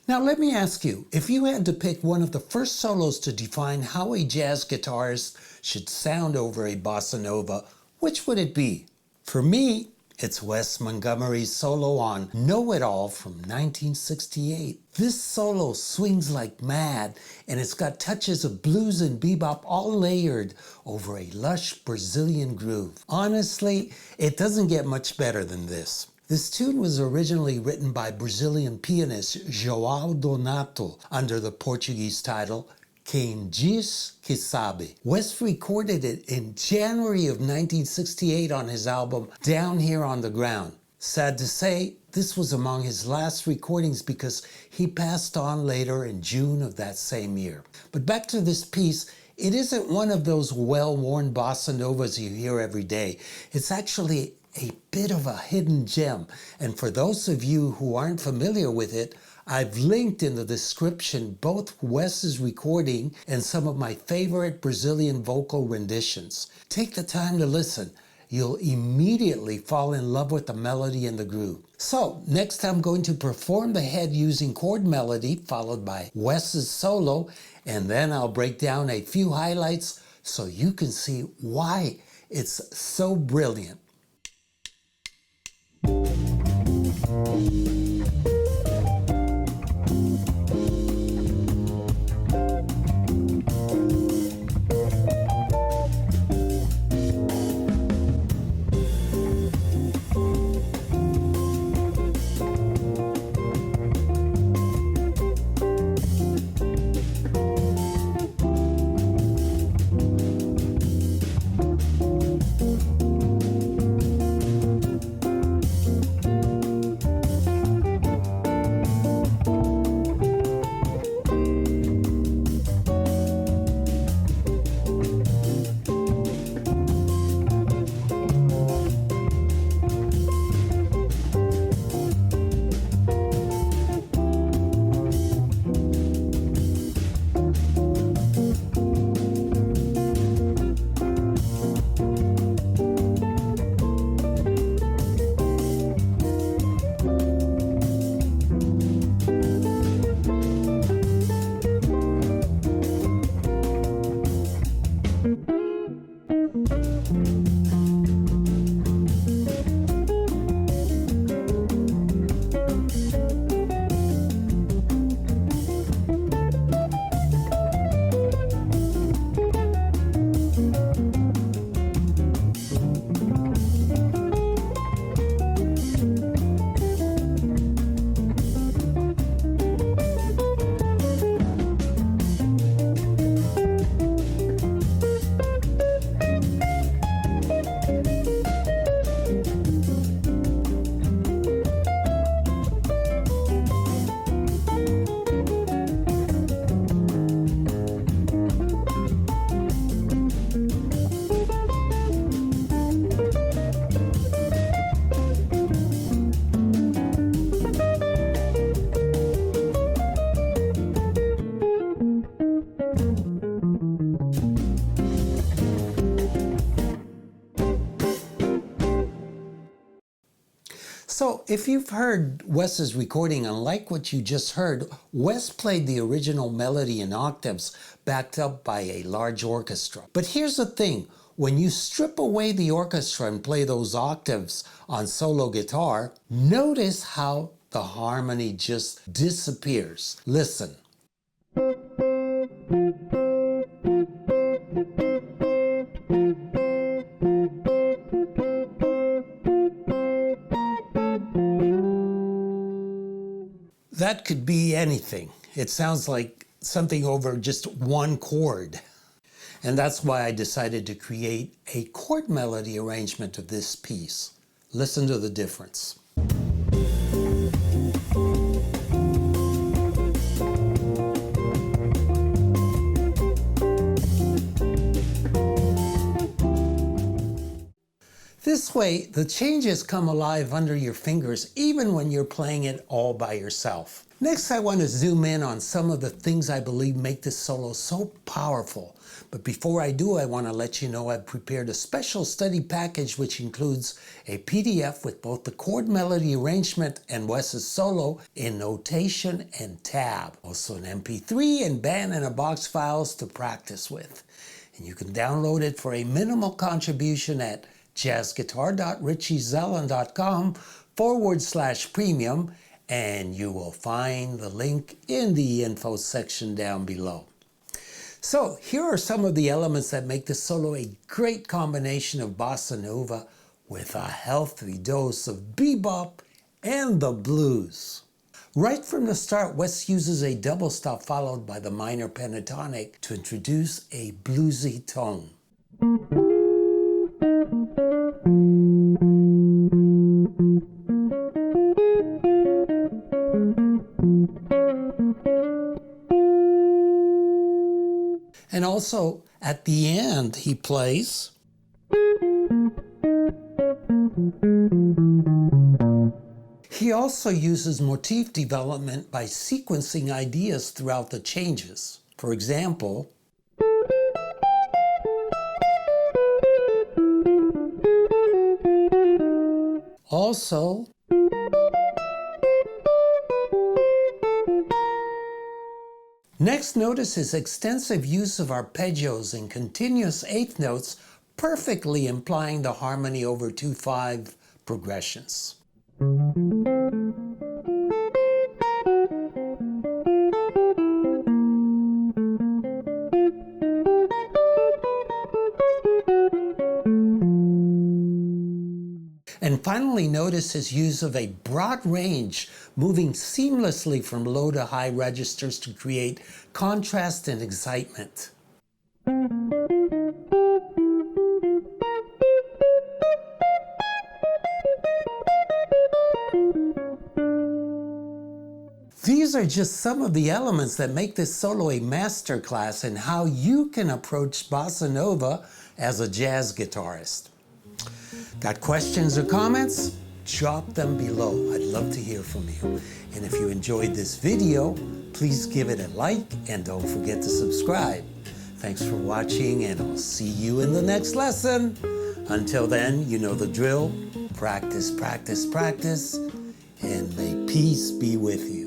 Now let me ask you, if you had to pick one of the first solos to define how a jazz guitarist should sound over a bossa nova, which would it be? For me, it's Wes Montgomery's solo on Know It All from 1968. This solo swings like mad, and it's got touches of blues and bebop all layered over a lush Brazilian groove. Honestly, it doesn't get much better than this. This tune was originally written by Brazilian pianist João Donato under the Portuguese title Quem, Sabe. Wes recorded it in January of 1968 on his album Down Here on the Ground. Sad to say, this was among his last recordings because he passed on later in June of that same year. But back to this piece, it isn't one of those well-worn bossa novas you hear every day. It's actually a bit of a hidden gem, and for those of you who aren't familiar with it, I've linked in the description both Wes's recording and some of my favorite Brazilian vocal renditions. Take the time to listen. You'll immediately fall in love with the melody and the groove. So, next I'm going to perform the head using chord melody followed by Wes's solo, and then I'll break down a few highlights so you can see why it's so brilliant. So if you've heard Wes's recording and like what you just heard, Wes played the original melody in octaves backed up by a large orchestra. But here's the thing, when you strip away the orchestra and play those octaves on solo guitar, notice how the harmony just disappears. Listen. That could be anything. It sounds like something over just one chord. And that's why I decided to create a chord melody arrangement of this piece. Listen to the difference. This This way, the changes come alive under your fingers even when you're playing it all by yourself. Next, I want to zoom in on some of the things I believe make this solo so powerful. But before I do, I want to let you know I've prepared a special study package which includes a PDF with both the chord melody arrangement and Wes's solo in notation and tab. Also an MP3 and band in a box files to practice with. And you can download it for a minimal contribution at jazzguitar.richiezellen.com/premium, and you will find the link in the info section down below. So here are some of the elements that make this solo a great combination of bossa nova with a healthy dose of bebop and the blues. Right from the start, Wes uses a double stop followed by the minor pentatonic to introduce a bluesy tone. And also, at the end, he plays. He also uses motif development by sequencing ideas throughout the changes. For example, also, next, notice his extensive use of arpeggios and continuous eighth notes, perfectly implying the harmony over 2/5 progressions. And finally, notice his use of a broad range, moving seamlessly from low to high registers to create contrast and excitement. These are just some of the elements that make this solo a masterclass in how you can approach bossa nova as a jazz guitarist. Got questions or comments? Drop them below. I'd love to hear from you. And if you enjoyed this video, please give it a like and don't forget to subscribe. Thanks for watching, and I'll see you in the next lesson. Until then, you know the drill. Practice, practice, practice, and may peace be with you.